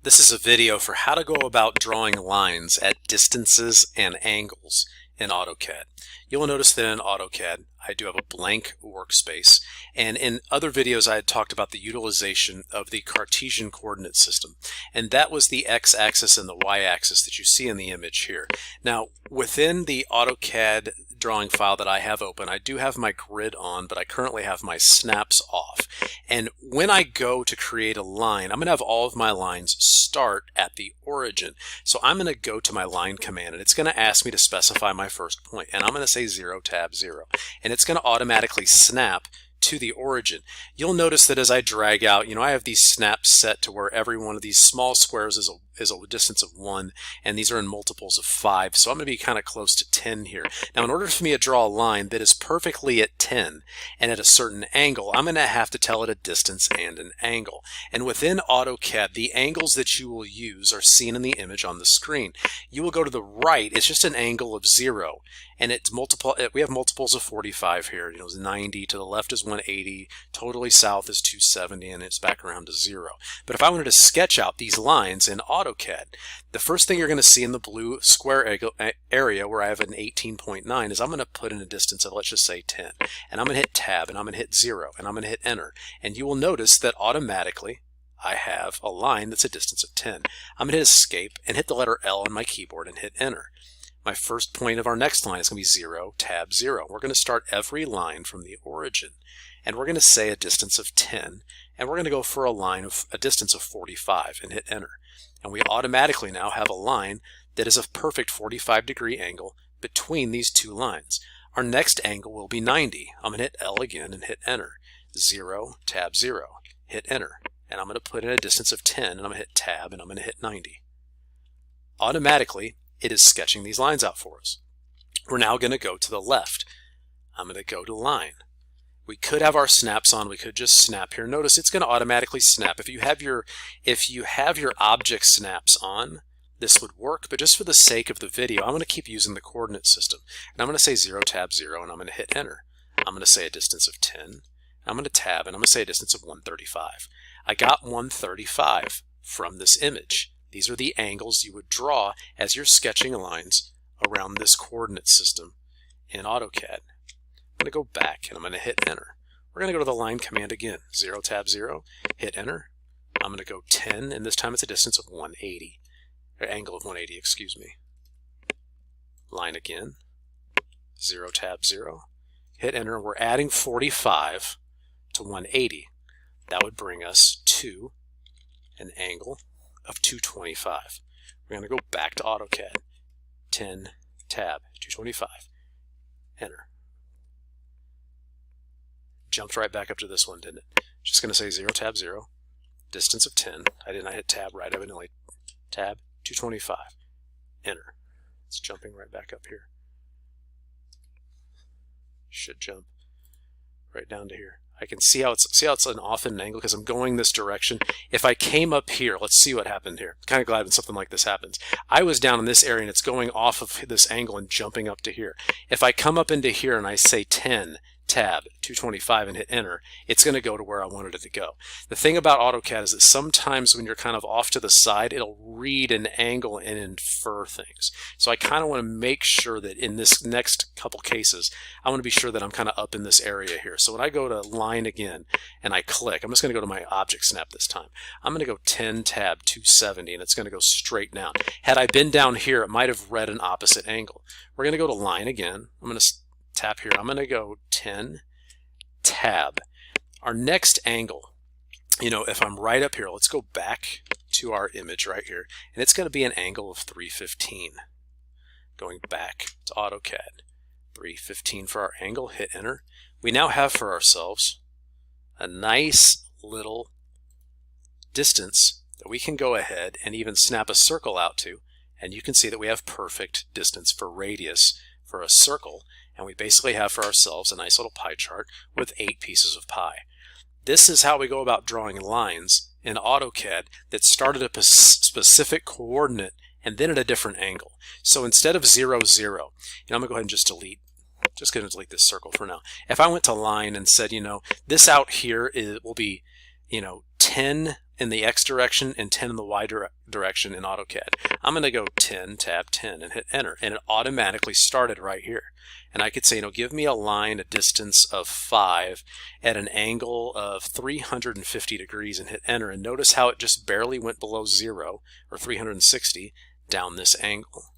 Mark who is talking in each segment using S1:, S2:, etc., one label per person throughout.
S1: This is a video for how to go about drawing lines at distances and angles in AutoCAD. You'll notice that in AutoCAD I do have a blank workspace, and in other videos I had talked about the utilization of the Cartesian coordinate system, and that was the x-axis and the y-axis that you see in the image here. Now within the AutoCAD drawing file that I have open, I do have my grid on, but I currently have my snaps off. And when I go to create a line, I'm going to have all of my lines start at the origin. So I'm going to go to my line command, and it's going to ask me to specify my first point, and I'm going to say 0 tab 0, and it's going to automatically snap to the origin. You'll notice that as I drag out, I have these snaps set to where every one of these small squares is a distance of 1, and these are in multiples of 5, so I'm going to be kind of close to 10 here. Now in order for me to draw a line that is perfectly at 10 and at a certain angle, I'm going to have to tell it a distance and an angle. And within AutoCAD, the angles that you will use are seen in the image on the screen. You will go to the right, it's just an angle of 0, and it's we have multiples of 45 here. It's 90, to the left is 180, totally south is 270, and it's back around to 0. But if I wanted to sketch out these lines in AutoCAD, the first thing you're going to see in the blue square area where I have an 18.9 is I'm going to put in a distance of, let's just say 10, and I'm going to hit tab, and I'm going to hit 0, and I'm going to hit enter, and you will notice that automatically I have a line that's a distance of 10. I'm going to hit escape and hit the letter L on my keyboard and hit enter. My first point of our next line is going to be 0 tab 0. We're going to start every line from the origin, and we're going to say a distance of 10, and we're going to go for a line of a distance of 45 and hit enter. And we automatically now have a line that is a perfect 45-degree angle between these two lines. Our next angle will be 90. I'm going to hit L again and hit enter. 0 tab 0, hit enter, and I'm going to put in a distance of 10, and I'm going to hit tab, and I'm going to hit 90. Automatically it is sketching these lines out for us. We're now going to go to the left. I'm going to go to line. We could have our snaps on. We could just snap here. Notice it's going to automatically snap. If you have your object snaps on, this would work, but just for the sake of the video, I'm going to keep using the coordinate system. And I'm going to say 0 tab 0, and I'm going to hit enter. I'm going to say a distance of 10. I'm going to tab, and I'm going to say a distance of 135. I got 135 from this image. These are the angles you would draw as you're sketching lines around this coordinate system in AutoCAD. I'm going to go back, and I'm going to hit enter. We're going to go to the line command again. 0 tab 0, hit enter. I'm going to go 10, and this time it's a distance of 180, or angle of 180, excuse me. Line again. 0 tab 0, hit enter. We're adding 45 to 180. That would bring us to an angle of 225. We're going to go back to AutoCAD. 10 tab 225, enter. Jumped right back up to this one, didn't it? Just going to say 0 tab 0, distance of 10. I did not hit tab right evidently. Tab 225, enter. It's jumping right back up here. Should jump right down to here. I can see how it's an off at an angle because I'm going this direction. If I came up here, let's see what happened here. I'm kind of glad when something like this happens. I was down in this area and it's going off of this angle and jumping up to here. If I come up into here and I say 10 tab 225 and hit enter, it's going to go to where I wanted it to go. The thing about AutoCAD is that sometimes when you're kind of off to the side, it'll read an angle and infer things. So I kind of want to make sure that in this next couple cases, I want to be sure that I'm kind of up in this area here. So when I go to line again and I click, I'm just going to go to my object snap this time. I'm going to go 10 tab 270, and it's going to go straight down. Had I been down here, it might have read an opposite angle. We're going to go to line again. I'm going to tap here. I'm going to go 10 tab. Our next angle, if I'm right up here, let's go back to our image right here, and it's going to be an angle of 315. Going back to AutoCAD, 315 for our angle, hit enter. We now have for ourselves a nice little distance that we can go ahead and even snap a circle out to, and you can see that we have perfect distance for radius for a circle. And we basically have for ourselves a nice little pie chart with 8 pieces of pie. This is how we go about drawing lines in AutoCAD that start at a specific coordinate and then at a different angle. So instead of 0, 0, I'm going to go ahead and just going to delete this circle for now. If I went to line and said, this out here will be, 10 in the X direction and 10 in the Y direction in AutoCAD. I'm going to go 10, tab 10, and hit enter, and it automatically started right here. And I could say, give me a line, a distance of 5 at an angle of 350 degrees, and hit enter. And notice how it just barely went below 0, or 360, down this angle.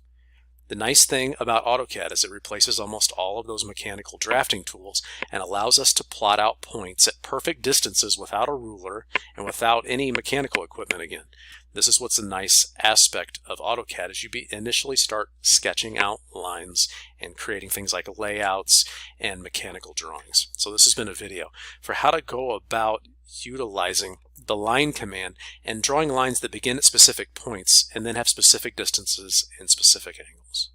S1: The nice thing about AutoCAD is it replaces almost all of those mechanical drafting tools and allows us to plot out points at perfect distances without a ruler and without any mechanical equipment again. This is what's a nice aspect of AutoCAD as you initially start sketching out lines and creating things like layouts and mechanical drawings. So this has been a video for how to go about utilizing the line command and drawing lines that begin at specific points and then have specific distances and specific angles.